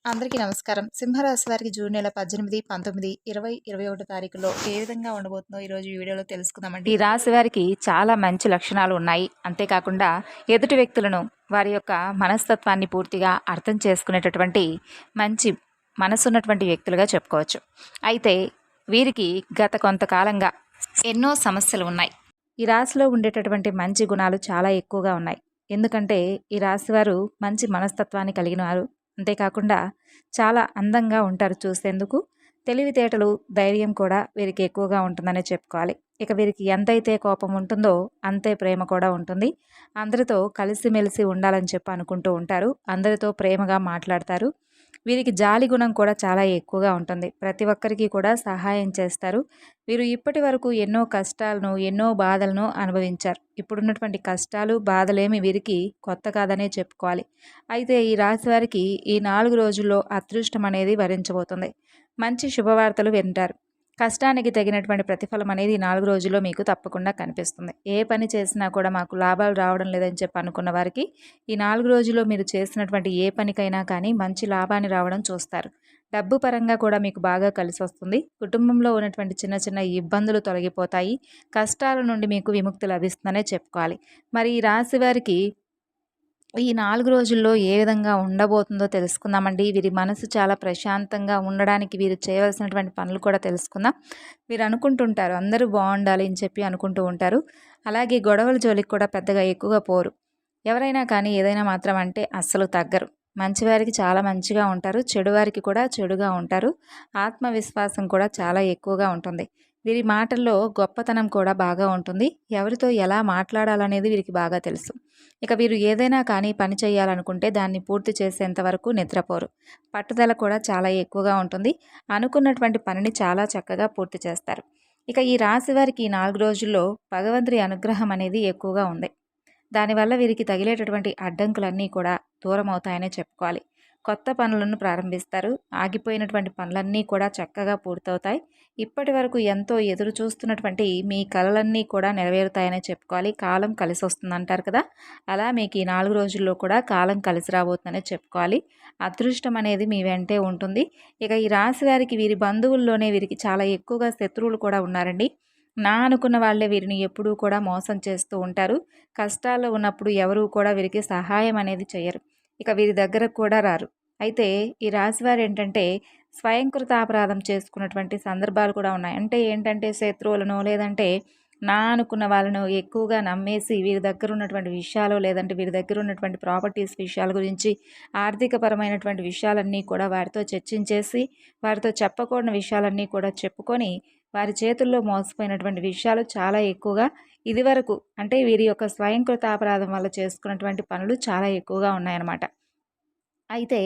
అందరికీ నమస్కారం. సింహరాశి వారికి జూన్ నెల 18, 19, 20, 21 తారీఖుల్లో ఏ విధంగా ఉండబోతుందో ఈరోజు ఈ వీడియోలో తెలుసుకుందామండి. ఈ రాశి వారికి చాలా మంచి లక్షణాలు ఉన్నాయి. అంతేకాకుండా ఎదుటి వ్యక్తులను వారి యొక్క మనస్తత్వాన్ని పూర్తిగా అర్థం చేసుకునేటటువంటి మంచి మనసున్నటువంటి వ్యక్తులుగా చెప్పుకోవచ్చు. అయితే వీరికి గత కొంతకాలంగా ఎన్నో సమస్యలు ఉన్నాయి. ఈ రాశిలో ఉండేటటువంటి మంచి గుణాలు చాలా ఎక్కువగా ఉన్నాయి. ఎందుకంటే ఈ రాశివారు మంచి మనస్తత్వాన్ని కలిగిన వారు. అంతేకాకుండా చాలా అందంగా ఉంటారు చూసేందుకు. తెలివితేటలు, ధైర్యం కూడా వీరికి ఎక్కువగా ఉంటుందనే చెప్పుకోవాలి. ఇక వీరికి ఎంతైతే కోపం ఉంటుందో అంతే ప్రేమ కూడా ఉంటుంది. అందరితో కలిసిమెలిసి ఉండాలని చెప్పి అనుకుంటూ ఉంటారు. అందరితో ప్రేమగా మాట్లాడతారు. వీరికి జాలి గుణం కూడా చాలా ఎక్కువగా ఉంటుంది. ప్రతి ఒక్కరికి కూడా సహాయం చేస్తారు. వీరు ఇప్పటి వరకు ఎన్నో కష్టాలను, ఎన్నో బాధలను అనుభవించారు. ఇప్పుడున్నటువంటి కష్టాలు, బాధలేమి వీరికి కొత్త కాదనే చెప్పుకోవాలి. అయితే ఈ రాశి వారికి ఈ 4 రోజుల్లో అదృష్టం అనేది వరించబోతుంది. మంచి శుభవార్తలు వింటారు. కష్టానికి తగినటువంటి ప్రతిఫలం అనేది 4 రోజుల్లో మీకు తప్పకుండా కనిపిస్తుంది. ఏ పని చేసినా కూడా మాకు లాభాలు రావడం లేదని చెప్పి అనుకున్న వారికి ఈ 4 రోజుల్లో మీరు చేసినటువంటి ఏ పనికైనా కానీ మంచి లాభాన్ని రావడం చూస్తారు. డబ్బు పరంగా కూడా మీకు బాగా కలిసి వస్తుంది. కుటుంబంలో ఉన్నటువంటి చిన్న చిన్న ఇబ్బందులు తొలగిపోతాయి. కష్టాల నుండి మీకు విముక్తి లభిస్తుందనే చెప్పుకోవాలి. మరి ఈ రాశి వారికి ఈ 4 రోజుల్లో ఏ విధంగా ఉండబోతుందో తెలుసుకుందామండి. వీరి మనసు చాలా ప్రశాంతంగా ఉండడానికి వీరు చేయవలసినటువంటి పనులు కూడా తెలుసుకుందాం. వీరు అనుకుంటుంటారు అందరూ బాగుండాలి అని చెప్పి అనుకుంటూ ఉంటారు. అలాగే గొడవల జోలికి కూడా పెద్దగా ఎక్కువగా పోరు. ఎవరైనా కానీ ఏదైనా మాత్రం అంటే అస్సలు తగ్గరు. మంచివారికి చాలా మంచిగా ఉంటారు. చెడువారికి కూడా చెడుగా ఉంటారు. ఆత్మవిశ్వాసం కూడా చాలా ఎక్కువగా ఉంటుంది. వీరి మాటల్లో గొప్పతనం కూడా బాగా ఉంటుంది. ఎవరితో ఎలా మాట్లాడాలనేది వీరికి బాగా తెలుసు. ఇక వీరు ఏదైనా కానీ పని చేయాలనుకుంటే దాన్ని పూర్తి చేసేంత వరకు నిద్రపోరు. పట్టుదల కూడా చాలా ఎక్కువగా ఉంటుంది. అనుకున్నటువంటి పనిని చాలా చక్కగా పూర్తి చేస్తారు. ఇక ఈ రాశి వారికి ఈ 4 రోజుల్లో భగవంతుడి అనుగ్రహం అనేది ఎక్కువగా ఉంది. దానివల్ల వీరికి తగిలేటటువంటి అడ్డంకులన్నీ కూడా దూరం అవుతాయనే చెప్పుకోవాలి. కొత్త పనులను ప్రారంభిస్తారు. ఆగిపోయినటువంటి పనులన్నీ కూడా చక్కగా పూర్తవుతాయి. ఇప్పటి వరకు ఎంతో ఎదురు చూస్తున్నటువంటి మీ కలలన్నీ కూడా నెరవేరుతాయనే చెప్పుకోవాలి. కాలం కలిసి వస్తుంది అంటారు కదా, అలా మీకు ఈ 4 రోజుల్లో కూడా కాలం కలిసి రాబోతుందనే చెప్పుకోవాలి. అదృష్టం అనేది మీ వెంటే ఉంటుంది. ఇక ఈ రాశి వారికి వీరి బంధువుల్లోనే వీరికి చాలా ఎక్కువగా శత్రువులు కూడా ఉన్నారండి. అనుకున్న వాళ్ళే వీరిని ఎప్పుడూ కూడా మోసం చేస్తూ ఉంటారు. కష్టాల్లో ఉన్నప్పుడు ఎవరూ కూడా వీరికి సహాయం అనేది చేయరు. ఇక వీరి దగ్గరకు కూడా రారు. అయితే ఈ రాశివారు ఏంటంటే స్వయంకృతాపరాధం చేసుకున్నటువంటి సందర్భాలు కూడా ఉన్నాయి. అంటే ఏంటంటే శత్రువులను లేదంటే అనుకున్న వాళ్ళను ఎక్కువగా నమ్మేసి వీరి దగ్గర ఉన్నటువంటి విషయాలు లేదంటే వీరి దగ్గర ఉన్నటువంటి ప్రాపర్టీస్ విషయాల గురించి ఆర్థికపరమైనటువంటి విషయాలన్నీ కూడా వారితో చర్చించేసి వారితో చెప్పకూడని విషయాలన్నీ కూడా చెప్పుకొని వారి చేతుల్లో మోసపోయినటువంటి విషయాలు చాలా ఎక్కువగా ఇదివరకు అంటే వీరి యొక్క స్వయంకృతాపరాధం వల్ల చేసుకున్నటువంటి పనులు చాలా ఎక్కువగా ఉన్నాయన్నమాట. అయితే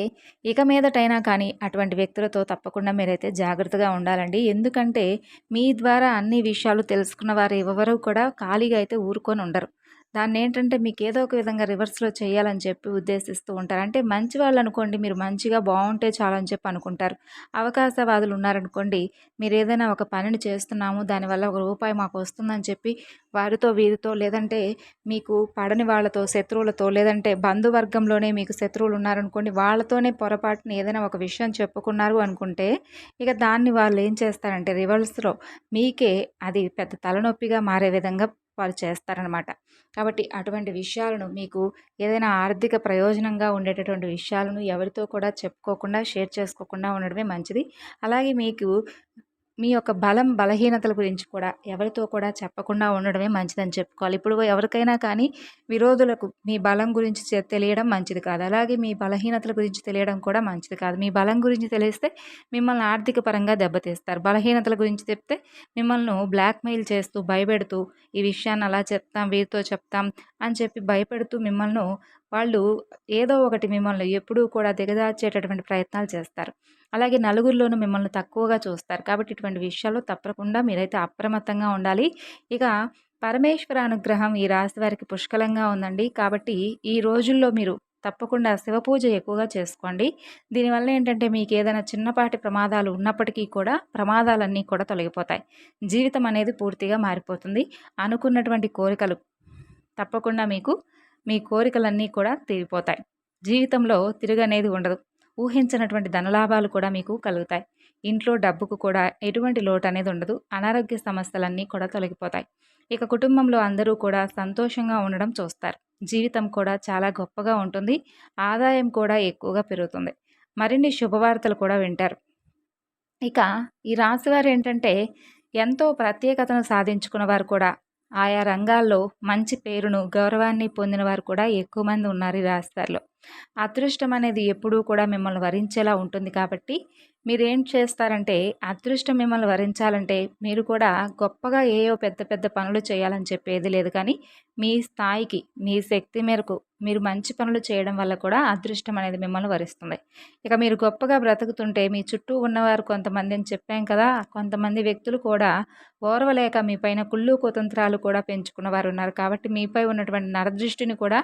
ఇక మీదటైనా కానీ అటువంటి వ్యక్తులతో తప్పకుండా మీరైతే జాగ్రత్తగా ఉండాలండి. ఎందుకంటే మీ ద్వారా అన్ని విషయాలు తెలుసుకున్న వారు ఎవరు కూడా ఖాళీగా అయితే ఊరుకొని ఉండరు. దాన్నేంటంటే మీకు ఏదో ఒక విధంగా రివర్స్‌లో చేయాలని చెప్పి ఉద్దేశిస్తూ ఉంటారు. అంటే మంచి వాళ్ళనుకోండి, మీరు మంచిగా బావుంటే చాలని చెప్పి అనుకుంటారు. అవకాశవాదులు ఉన్నారనుకోండి, మీరేదైనా ఒక పనిని చేస్తున్నాము, దానివల్ల ఒక రూపాయి మాకొస్తుందని చెప్పి వారితో, వీరితో లేదంటే మీకు పడని వాళ్ళతో, శత్రువులతో లేదంటే బంధువర్గంలోనే మీకు శత్రువులు ఉన్నారనుకోండి, వాళ్ళతోనే పొరపాటున ఏదైనా ఒక విషయం చెప్పుకున్నారు అనుకుంటే, ఇక దాన్ని వాళ్ళేం చేస్తారంటే రివర్స్‌లో మీకే అది పెద్ద తలనొప్పిగా మారే విధంగా వాళ్ళు చేస్తారనమాట. కాబట్టి అటువంటి విషయాలను మీకు ఏదైనా ఆర్థిక ప్రయోజనంగా ఉండేటటువంటి విషయాలను ఎవరితో కూడా చెప్పుకోకుండా, షేర్ చేసుకోకుండా ఉండడమే మంచిది. అలాగే మీకు మీ యొక్క బలం, బలహీనతల గురించి కూడా ఎవరితో కూడా చెప్పకుండా ఉండడమే మంచిదని చెప్పుకోవాలి. ఇప్పుడు ఎవరికైనా కానీ విరోధులకు మీ బలం గురించి తెలియడం మంచిది కాదు. అలాగే మీ బలహీనతల గురించి తెలియడం కూడా మంచిది కాదు. మీ బలం గురించి తెలిస్తే మిమ్మల్ని ఆర్థిక పరంగా దెబ్బతీస్తారు. బలహీనతల గురించి చెప్తే మిమ్మల్ని బ్లాక్‌మెయిల్ చేస్తూ, భయపెడుతూ ఈ విషయాన్ని అలా చెప్తాం, వీరితో చెప్తాం అని చెప్పి భయపెడుతూ వాళ్ళు ఏదో ఒకటి మిమ్మల్ని ఎప్పుడూ కూడా దిగజార్చేటటువంటి ప్రయత్నాలు చేస్తారు. అలాగే నలుగురిలోనూ మిమ్మల్ని తక్కువగా చూస్తారు. కాబట్టి ఇటువంటి విషయాల్లో తప్పకుండా మీరైతే అప్రమత్తంగా ఉండాలి. ఇక పరమేశ్వర అనుగ్రహం ఈ రాశి వారికి పుష్కలంగా ఉందండి. కాబట్టి ఈ రోజుల్లో మీరు తప్పకుండా శివపూజ ఎక్కువగా చేసుకోండి. దీనివల్ల ఏంటంటే మీకు ఏదైనా చిన్నపాటి ప్రమాదాలు ఉన్నప్పటికీ కూడా ప్రమాదాలన్నీ కూడా తొలగిపోతాయి. జీవితం అనేది పూర్తిగా మారిపోతుంది. అనుకున్నటువంటి కోరికలు తప్పకుండా మీకు మీ కోరికలన్నీ కూడా తీరిపోతాయి. జీవితంలో తిరుగనేది ఉండదు. ఊహించినటువంటి ధనలాభాలు కూడా మీకు కలుగుతాయి. ఇంట్లో డబ్బుకు కూడా ఎటువంటి లోటు అనేది ఉండదు. అనారోగ్య సమస్యలన్నీ కూడా తొలగిపోతాయి. ఇక కుటుంబంలో అందరూ కూడా సంతోషంగా ఉండడం చూస్తారు. జీవితం కూడా చాలా గొప్పగా ఉంటుంది. ఆదాయం కూడా ఎక్కువగా పెరుగుతుంది. మరిన్ని శుభవార్తలు కూడా వింటారు. ఇక ఈ రాశివారు ఏంటంటే ఎంతో ప్రత్యేకతను సాధించుకున్న వారు కూడా ఆయా రంగాల్లో మంచి పేరును, గౌరవాన్ని పొందిన వారు కూడా ఎక్కువ మంది ఉన్నారు ఈ రాశివారిలో. అదృష్టం అనేది ఎప్పుడూ కూడా మిమ్మల్ని వరించేలా ఉంటుంది కాబట్టి మీరేం చేస్తారంటే అదృష్టం మిమ్మల్ని వరించాలంటే మీరు కూడా గొప్పగా ఏయో పెద్ద పెద్ద పనులు చేయాలని చెప్పేది లేదు, కానీ మీ స్థాయికి మీ శక్తి మేరకు మీరు మంచి పనులు చేయడం వల్ల కూడా అదృష్టం అనేది మిమ్మల్ని వరిస్తుంది. ఇక మీరు గొప్పగా బ్రతుకుతుంటే మీ చుట్టూ ఉన్నవారు కొంతమంది అని చెప్పాం కదా, కొంతమంది వ్యక్తులు కూడా ఓర్వలేక మీ పైన కుళ్ళు కుతంత్రాలు కూడా పెంచుకున్న వారు ఉన్నారు. కాబట్టి మీపై ఉన్నటువంటి నరదృష్టిని కూడా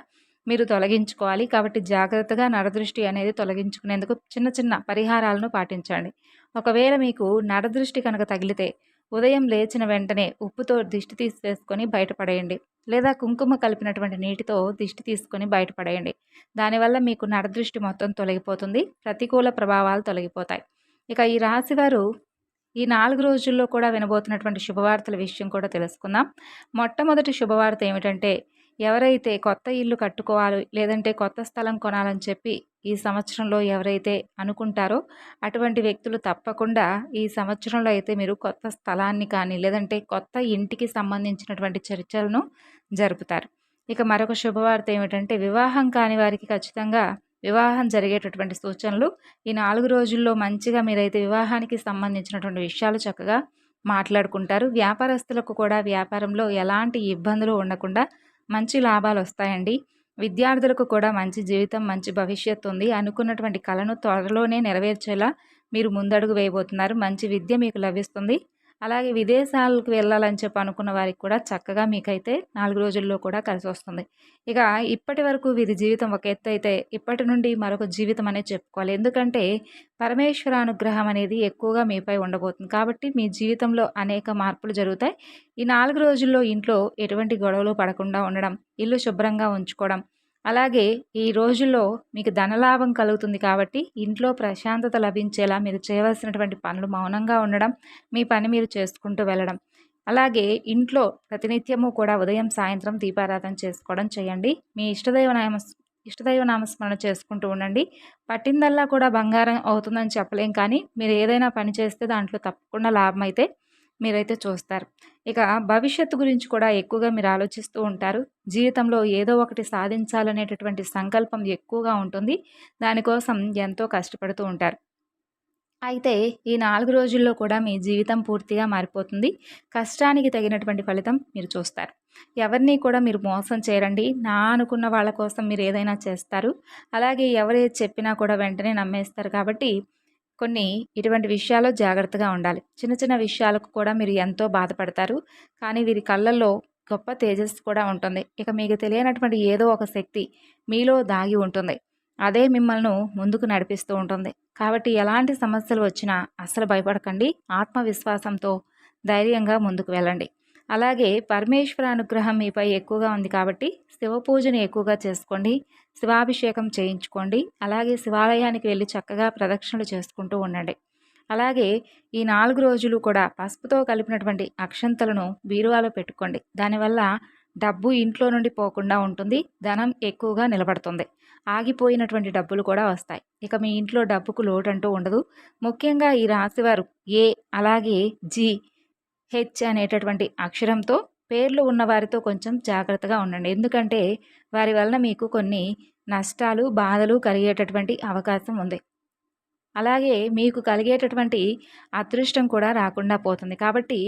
మీరు తొలగించుకోవాలి. కాబట్టి జాగ్రత్తగా నరదృష్టి అనేది తొలగించుకునేందుకు చిన్న చిన్న పరిహారాలను పాటించండి. ఒకవేళ మీకు నరదృష్టి కనుక తగిలితే ఉదయం లేచిన వెంటనే ఉప్పుతో దిష్టి తీసేసుకొని బయటపడేయండి. లేదా కుంకుమ కలిపినటువంటి నీటితో దిష్టి తీసుకొని బయటపడేయండి. దానివల్ల మీకు నరదృష్టి మొత్తం తొలగిపోతుంది. ప్రతికూల ప్రభావాలు తొలగిపోతాయి. ఇక ఈ రాశివారు ఈ 4 రోజుల్లో కూడా వినబోతున్నటువంటి శుభవార్తల విషయం కూడా తెలుసుకుందాం. మొట్టమొదటి శుభవార్త ఏమిటంటే ఎవరైతే కొత్త ఇల్లు కట్టుకోవాలి లేదంటే కొత్త స్థలం కొనాలని చెప్పి ఈ సంవత్సరంలో ఎవరైతే అనుకుంటారో అటువంటి వ్యక్తులు తప్పకుండా ఈ సంవత్సరంలో అయితే మీరు కొత్త స్థలాన్ని కానీ లేదంటే కొత్త ఇంటికి సంబంధించినటువంటి చర్చలను జరుపుతారు. ఇక మరొక శుభవార్త ఏమిటంటే వివాహం కాని వారికి ఖచ్చితంగా వివాహం జరిగేటటువంటి సూచనలు ఈ 4 రోజుల్లో మంచిగా మీరైతే వివాహానికి సంబంధించినటువంటి విషయాలు చక్కగా మాట్లాడుకుంటారు. వ్యాపారస్తులకు కూడా వ్యాపారంలో ఎలాంటి ఇబ్బందులు ఉండకుండా మంచి లాభాలు వస్తాయండి. విద్యార్థులకు కూడా మంచి జీవితం, మంచి భవిష్యత్తు ఉంది. అనుకున్నటువంటి కలను త్వరలోనే నెరవేర్చేలా మీరు ముందడుగు వేయబోతున్నారు. మంచి విద్య మీకు లభిస్తుంది. అలాగే విదేశాలకు వెళ్ళాలని చెప్పి అనుకున్న వారికి కూడా చక్కగా మీకైతే 4 రోజుల్లో కూడా కలిసి వస్తుంది. ఇక ఇప్పటి వరకు వీరి జీవితం ఒక ఎత్తు అయితే ఇప్పటి నుండి మరొక జీవితం అనేది చెప్పుకోవాలి. ఎందుకంటే పరమేశ్వర అనుగ్రహం అనేది ఎక్కువగా మీపై ఉండబోతుంది. కాబట్టి మీ జీవితంలో అనేక మార్పులు జరుగుతాయి. ఈ 4 రోజుల్లో ఇంట్లో ఎటువంటి గొడవలు పడకుండా ఉండడం, ఇల్లు శుభ్రంగా ఉంచుకోవడం, అలాగే ఈ రోజుల్లో మీకు ధనలాభం కలుగుతుంది కాబట్టి ఇంట్లో ప్రశాంతత లభించేలా మీరు చేయవలసినటువంటి పనులు మౌనంగా ఉండడం, మీ పని మీరు చేసుకుంటూ వెళ్ళడం, అలాగే ఇంట్లో ప్రతినిత్యము కూడా ఉదయం సాయంత్రం దీపారాధన చేసుకోవడం చేయండి. మీ ఇష్టదైవ నామస్మరణ చేసుకుంటూ ఉండండి. పట్టిందల్లా కూడా బంగారం అవుతుందని చెప్పలేం, కానీ మీరు ఏదైనా పని చేస్తే దాంట్లో తప్పకుండా లాభం అయితే మీరైతే చూస్తారు. ఇక భవిష్యత్తు గురించి కూడా ఎక్కువగా మీరు ఆలోచిస్తూ ఉంటారు. జీవితంలో ఏదో ఒకటి సాధించాలనేటటువంటి సంకల్పం ఎక్కువగా ఉంటుంది. దానికోసం ఎంతో కష్టపడుతూ ఉంటారు. అయితే ఈ 4 రోజుల్లో కూడా మీ జీవితం పూర్తిగా మారిపోతుంది. కష్టానికి తగినటువంటి ఫలితం మీరు చూస్తారు. ఎవరిని కూడా మీరు మోసం చేయరండి. నా అనుకున్న వాళ్ళ కోసం మీరు ఏదైనా చేస్తారు. అలాగే ఎవరేది చెప్పినా కూడా వెంటనే నమ్మేస్తారు. కాబట్టి కొన్ని ఇటువంటి విషయాల్లో జాగ్రత్తగా ఉండాలి. చిన్న చిన్న విషయాలకు కూడా మీరు ఎంతో బాధపడతారు. కానీ వీరి కళ్ళల్లో గొప్ప తేజస్సు కూడా ఉంటుంది. ఇక మీకు తెలియనటువంటి ఏదో ఒక శక్తి మీలో దాగి ఉంటుంది. అదే మిమ్మల్ని ముందుకు నడిపిస్తూ ఉంటుంది. కాబట్టి ఎలాంటి సమస్యలు వచ్చినా అస్సలు భయపడకండి. ఆత్మవిశ్వాసంతో ధైర్యంగా ముందుకు వెళ్ళండి. అలాగే పరమేశ్వర అనుగ్రహం మీపై ఎక్కువగా ఉంది కాబట్టి శివ పూజను ఎక్కువగా చేసుకోండి. శివాభిషేకం చేయించుకోండి. అలాగే శివాలయానికి వెళ్ళి చక్కగా ప్రదక్షిణలు చేసుకుంటూ ఉండండి. అలాగే ఈ 4 రోజులు కూడా పసుపుతో కలిపినటువంటి అక్షంతలను బీరువాలో పెట్టుకోండి. దానివల్ల డబ్బు ఇంట్లో నుండి పోకుండా ఉంటుంది. ధనం ఎక్కువగా నిలబడుతుంది. ఆగిపోయినటువంటి డబ్బులు కూడా వస్తాయి. ఇక మీ ఇంట్లో డబ్బుకు లోటంటూ ఉండదు. ముఖ్యంగా ఈ రాశివారు ఏ అలాగే జి హెచ్ అనేటటువంటి అక్షరంతో పేర్లు ఉన్నవారితో కొంచెం జాగ్రత్తగా ఉండండి. ఎందుకంటే వారి వలన మీకు కొన్ని నష్టాలు, బాధలు కలిగేటటువంటి అవకాశం ఉంది. అలాగే మీకు కలిగేటటువంటి అదృష్టం కూడా రాకుండా పోతుంది. కాబట్టి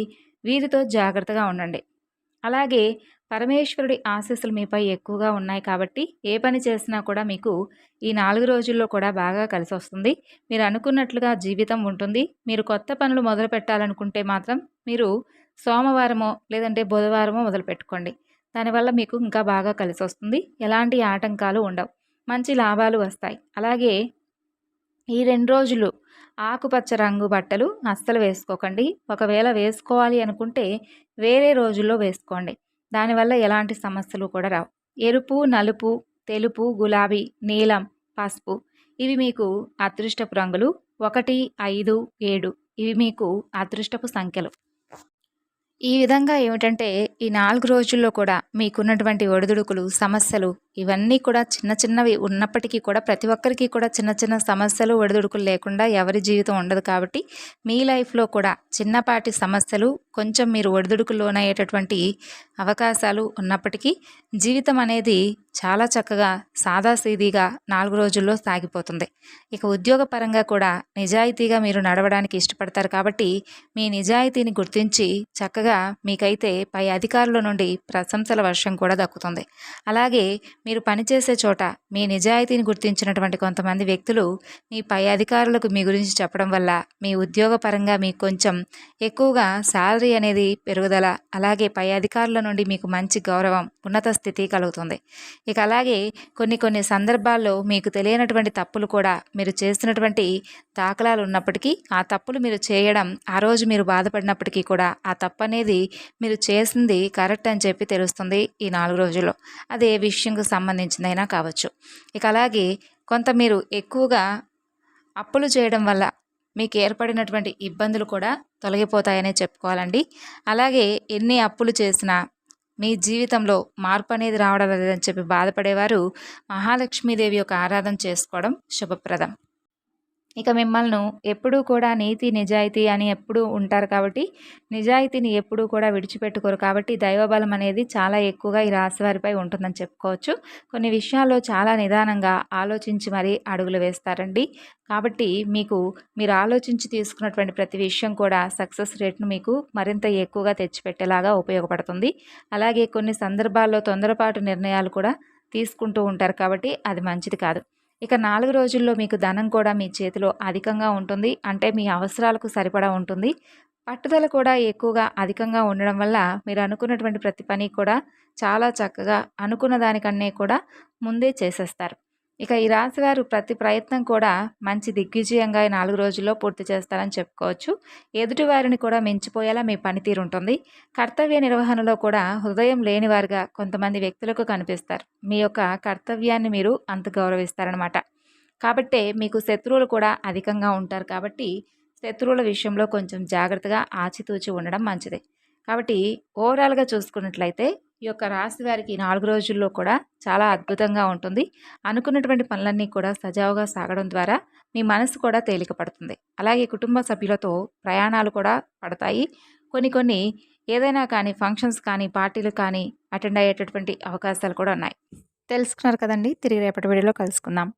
వీరితో జాగ్రత్తగా ఉండండి. అలాగే పరమేశ్వరుడి ఆశీస్సులు మీపై ఎక్కువగా ఉన్నాయి కాబట్టి ఏ పని చేసినా కూడా మీకు ఈ 4 రోజుల్లో కూడా బాగా కలిసి వస్తుంది. మీరు అనుకున్నట్లుగా జీవితం ఉంటుంది. మీరు కొత్త పనులు మొదలు పెట్టాలనుకుంటే మాత్రం మీరు సోమవారమో లేదంటే బుధవారమో మొదలు పెట్టుకోండి. దానివల్ల మీకు ఇంకా బాగా కలిసి వస్తుంది. ఎలాంటి ఆటంకాలు ఉండవు. మంచి లాభాలు వస్తాయి. అలాగే ఈ 2 రోజులు ఆకుపచ్చ రంగు బట్టలు అస్సలు వేసుకోకండి. ఒకవేళ వేసుకోవాలి అనుకుంటే వేరే రోజుల్లో వేసుకోండి. దానివల్ల ఎలాంటి సమస్యలు కూడా రావు. ఎరుపు, నలుపు, తెలుపు, గులాబీ, నీలం, పసుపు ఇవి మీకు అదృష్టపు రంగులు 1, 5, 7 ఇవి మీకు అదృష్టపు సంఖ్యలు. ఈ విధంగా ఏమిటంటే ఈ 4 రోజుల్లో కూడా మీకున్నటువంటి ఒడిదుడుకులు, సమస్యలు ఇవన్నీ కూడా చిన్న చిన్నవి ఉన్నప్పటికీ కూడా ప్రతి ఒక్కరికి కూడా చిన్న చిన్న సమస్యలు, ఒడిదుడుకులు లేకుండా ఎవరి జీవితం ఉండదు కాబట్టి మీ లైఫ్‌లో కూడా చిన్నపాటి సమస్యలు, కొంచెం మీరు ఒడిదుడుకులు లోనయ్యేటటువంటి అవకాశాలు ఉన్నప్పటికీ జీవితం అనేది చాలా చక్కగా సాదాసీదీగా 4 రోజుల్లో సాగిపోతుంది. ఇక ఉద్యోగపరంగా కూడా నిజాయితీగా మీరు నడవడానికి ఇష్టపడతారు కాబట్టి మీ నిజాయితీని గుర్తించి చక్కగా మీకైతే పై అధికారుల నుండి ప్రశంసల వర్షం కూడా దక్కుతుంది. అలాగే మీరు పనిచేసే చోట మీ నిజాయితీని గుర్తించినటువంటి కొంతమంది వ్యక్తులు మీ పై అధికారులకు మీ గురించి చెప్పడం వల్ల మీ ఉద్యోగపరంగా మీకు కొంచెం ఎక్కువగా శాలరీ అనేది పెరుగుదల, అలాగే పై అధికారుల నుండి మీకు మంచి గౌరవం, ఉన్నత స్థితి కలుగుతుంది. ఇక అలాగే కొన్ని సందర్భాల్లో మీకు తెలియనటువంటి తప్పులు కూడా మీరు చేసినటువంటి దాఖలాలు ఉన్నప్పటికీ ఆ తప్పులు మీరు చేయడం, ఆ రోజు మీరు బాధపడినప్పటికీ కూడా ఆ తప్పు అనేది మీరు చేసింది కరెక్ట్ అని చెప్పి తెలుస్తుంది ఈ 4 రోజుల్లో. అది ఏ విషయంకు సంబంధించిందైనా కావచ్చు. ఇక అలాగే కొంత మీరు ఎక్కువగా అప్పులు చేయడం వల్ల మీకు ఏర్పడినటువంటి ఇబ్బందులు కూడా తొలగిపోతాయనే చెప్పుకోవాలండి. అలాగే ఎన్ని అప్పులు చేసినా మీ జీవితంలో మార్పు అనేది రావడం లేదని చెప్పి బాధపడేవారు మహాలక్ష్మీదేవి యొక్క ఆరాధన చేసుకోవడం శుభప్రదం. ఇక మిమ్మల్ని ఎప్పుడూ కూడా నీతి, నిజాయితీ అని ఎప్పుడూ ఉంటారు కాబట్టి నిజాయితీని ఎప్పుడూ కూడా విడిచిపెట్టుకోరు కాబట్టి దైవబలం అనేది చాలా ఎక్కువగా ఈ రాశి వారిపై ఉంటుందని చెప్పుకోవచ్చు. కొన్ని విషయాల్లో చాలా నిదానంగా ఆలోచించి మరీ అడుగులు వేస్తారండి. కాబట్టి మీరు ఆలోచించి తీసుకున్నటువంటి ప్రతి విషయం కూడా సక్సెస్ రేట్ను మీకు మరింత ఎక్కువగా తెచ్చిపెట్టేలాగా ఉపయోగపడుతుంది. అలాగే కొన్ని సందర్భాల్లో తొందరపాటు నిర్ణయాలు కూడా తీసుకుంటూ ఉంటారు కాబట్టి అది మంచిది కాదు. ఇక 4 రోజుల్లో మీకు ధనం కూడా మీ చేతిలో అధికంగా ఉంటుంది. అంటే మీ అవసరాలకు సరిపడా ఉంటుంది. పట్టుదల కూడా ఎక్కువగా అధికంగా ఉండడం వల్ల మీరు అనుకున్నటువంటి ప్రతి పని కూడా చాలా చక్కగా అనుకున్న దానికన్నా కూడా ముందే చేసేస్తారు. ఇక ఈ రాశివారు ప్రతి ప్రయత్నం కూడా మంచి దిగ్విజయంగా ఈ 4 రోజుల్లో పూర్తి చేస్తారని చెప్పుకోవచ్చు. ఎదుటి వారిని కూడా మించిపోయేలా మీ పనితీరు ఉంటుంది. కర్తవ్య నిర్వహణలో కూడా హృదయం లేని వారుగా కొంతమంది వ్యక్తులకు కనిపిస్తారు. మీ యొక్క కర్తవ్యాన్ని మీరు అంత గౌరవిస్తారనమాట. కాబట్టే మీకు శత్రువులు కూడా అధికంగా ఉంటారు కాబట్టి శత్రువుల విషయంలో కొంచెం జాగ్రత్తగా ఆచితూచి ఉండడం మంచిది. కాబట్టి ఓవరాల్గా చూసుకున్నట్లయితే ఈ యొక్క రాశి వారికి 4 రోజుల్లో కూడా చాలా అద్భుతంగా ఉంటుంది. అనుకున్నటువంటి పనులన్నీ కూడా సజావుగా సాగడం ద్వారా మీ మనసు కూడా తేలిక పడుతుంది. అలాగే కుటుంబ సభ్యులతో ప్రయాణాలు కూడా పడతాయి. కొన్ని ఏదైనా కానీ ఫంక్షన్స్ కానీ, పార్టీలు కానీ అటెండ్ అయ్యేటటువంటి అవకాశాలు కూడా ఉన్నాయి. తెలుసుకున్నారు కదండి. తిరిగి రేపటి వీడియోలో కలుసుకుందాం.